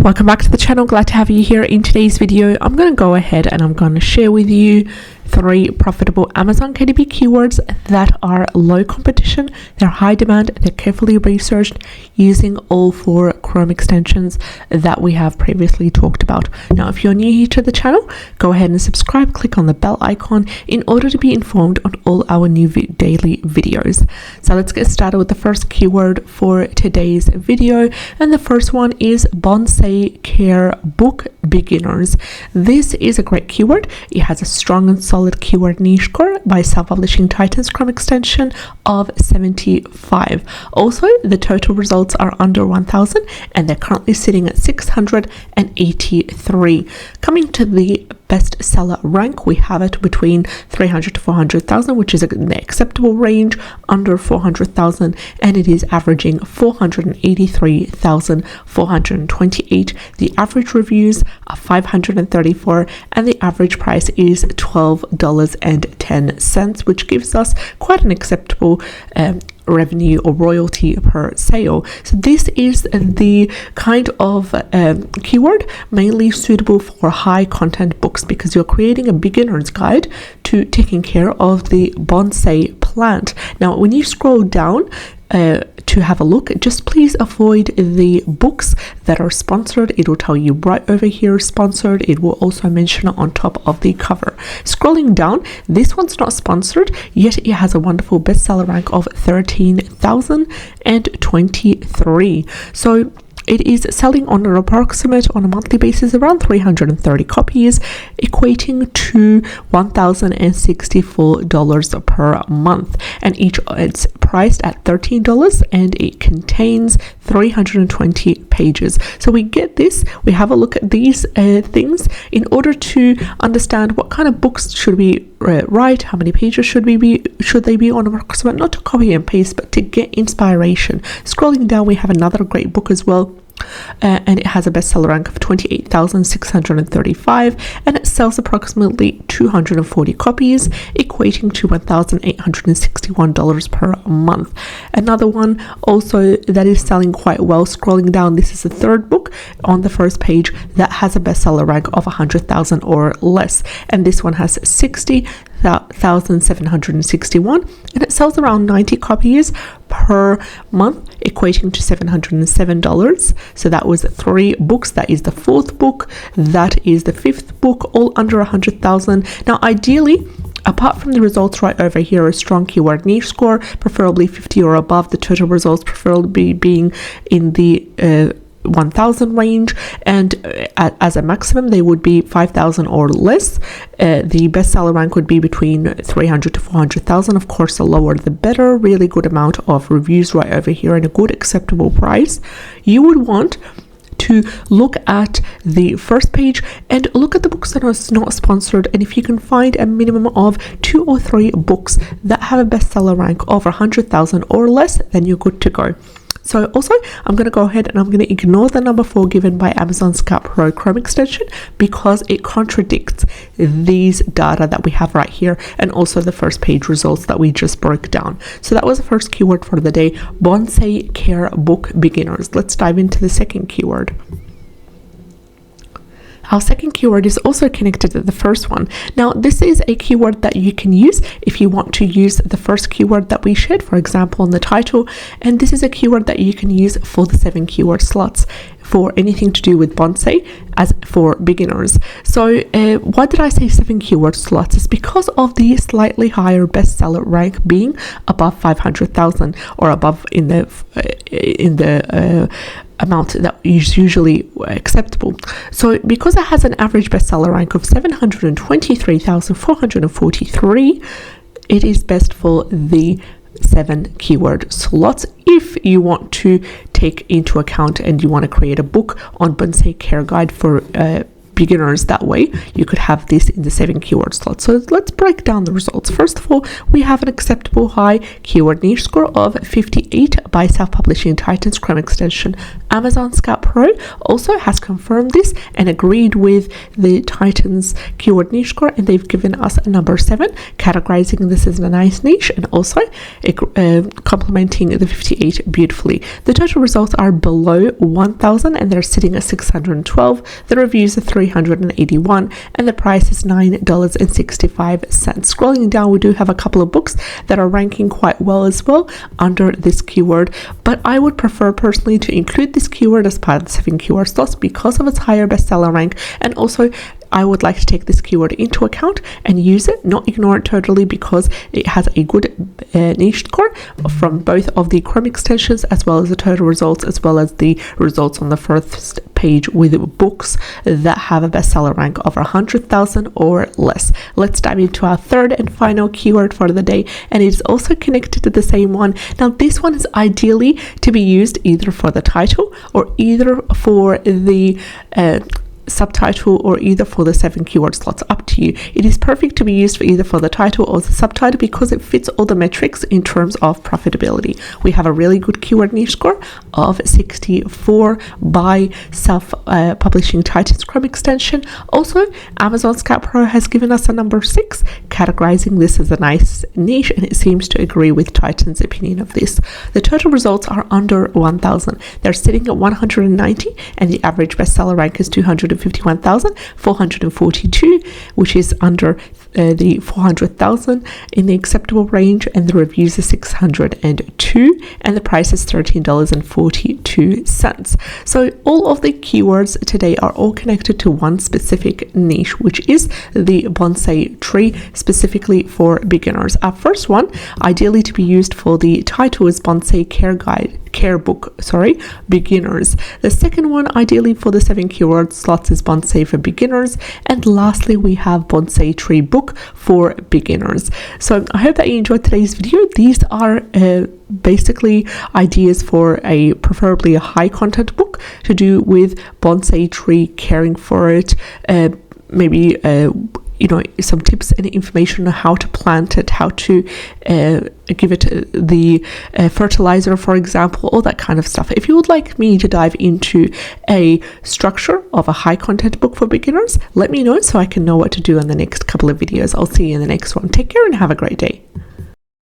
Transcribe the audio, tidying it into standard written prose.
Welcome back to the channel. Glad to have you here. In today's video, I'm going to go ahead and I'm going to share with you 3 profitable Amazon KDP keywords that are low competition, they're high demand, they're carefully researched using all 4 Chrome extensions that we have previously talked about. Now, if you're new here to the channel, go ahead and subscribe, click on the bell icon in order to be informed on all our new daily videos. So let's get started with the first keyword for today's video. And the first one is Bonsai Care Book Beginners. This is a great keyword. It has a strong and solid keyword niche score by Self-Publishing Titans Chrome extension of 75. Also, the total results are under 1,000 and they're currently sitting at 683. Coming to the bestseller rank, we have it between 300 to 400,000, which is an acceptable range, under 400,000, and it is averaging 483,428. The average reviews are 534 and the average price is $12.10, which gives us quite an acceptable revenue or royalty per sale. So this is the kind of keyword mainly suitable for high content books because you're creating a beginner's guide to taking care of the bonsai plant. Now, when you scroll down to have a look, just please avoid the books that are sponsored. It will tell you right over here sponsored. It will also mention it on top of the cover. Scrolling down, this one's not sponsored, yet it has a wonderful bestseller rank of 13,023. So it is selling on an approximate on a monthly basis around 330 copies, equating to $1,064 per month. And it's priced at $13 and it contains 320 pages. So we get this, we have a look at these things in order to understand what kind of books should we write, how many pages should they be on approximate, not to copy and paste, but to get inspiration. Scrolling down, we have another great book as well. And it has a bestseller rank of 28,635 and it sells approximately 240 copies, equating to $1,861 per month. Another one also that is selling quite well, scrolling down, this is the third book on the first page that has a bestseller rank of 100,000 or less, and this one has 60,761 and it sells around 90 copies per month, equating to $707. So that was 3 books. That is the 4th book, that is the 5th book, all under 100,000. Now, ideally, apart from the results right over here, a strong keyword niche score, preferably 50 or above, the total results preferably being in the 1,000 range, and as a maximum they would be 5,000 or less. The bestseller rank would be between 300 to 400,000. Of course, the lower the better. Really good amount of reviews right over here and a good acceptable price. You would want to look at the first page and look at the books that are not sponsored, and if you can find a minimum of 2 or 3 books that have a bestseller rank over 100,000 or less, then you're good to go. So also, I'm going to go ahead and I'm going to ignore the number 4 given by Amazon Scout Pro Chrome extension because it contradicts these data that we have right here and also the first page results that we just broke down. So that was the first keyword for the day, Bonsai Care Book Beginners. Let's dive into the second keyword. Our second keyword is also connected to the first one. Now, this is a keyword that you can use if you want to use the first keyword that we shared, for example, in the title. And this is a keyword that you can use for the 7 keyword slots for anything to do with bonsai as for beginners. So why did I say 7 keyword slots? It's because of the slightly higher bestseller rank being above 500,000 or above in the amount that is usually acceptable. So because it has an average bestseller rank of 723,443, it is best for the 7 keyword slots if you want to take into account and you want to create a book on bonsai care guide for beginners that way, you could have this in the 7 keyword slot. So let's break down the results. First of all, we have an acceptable high keyword niche score of 58 by self-publishing Titans Chrome extension. Amazon Scout Pro also has confirmed this and agreed with the Titans keyword niche score, and they've given us a number 7, categorizing this as a nice niche and also complementing the 58 beautifully. The total results are below 1,000 and they're sitting at 612. The reviews are 381 and the price is $9.65. Scrolling down, we do have a couple of books that are ranking quite well as well under this keyword, but I would prefer personally to include this keyword as part of the 7 keyword slots because of its higher bestseller rank, and also I would like to take this keyword into account and use it, not ignore it totally, because it has a good niche score from both of the Chrome extensions as well as the total results, as well as the results on the first page with books that have a bestseller rank of 100,000 or less. Let's dive into our third and final keyword for the day, and it is also connected to the same one. Now this one is ideally to be used either for the title or either for the subtitle or either for the 7 keyword slots, up to you. It is perfect to be used for either for the title or the subtitle because it fits all the metrics in terms of profitability. We have a really good keyword niche score of 64 by self-publishing Titans Chrome extension. Also, Amazon Scout Pro has given us a number 6, categorizing this as a nice niche, and it seems to agree with Titans' opinion of this. The total results are under 1,000. They're sitting at 190 and the average bestseller rank is 251,442, which is under the 400,000 in the acceptable range, and the reviews are 602 and the price is $13.42. So all of the keywords today are all connected to one specific niche, which is the bonsai tree, specifically for beginners. Our first one, ideally to be used for the title, is Bonsai Care Book, beginners. The second one, ideally for the 7 keyword slots, is Bonsai for beginners, and lastly we have Bonsai Tree Book for beginners. So I hope that you enjoyed today's video. These are basically ideas for preferably a high content book to do with bonsai tree, caring for it, maybe some tips and information on how to plant it, how to give it the fertilizer, for example, all that kind of stuff. If you would like me to dive into a structure of a high content book for beginners, let me know so I can know what to do in the next couple of videos. I'll see you in the next one. Take care and have a great day.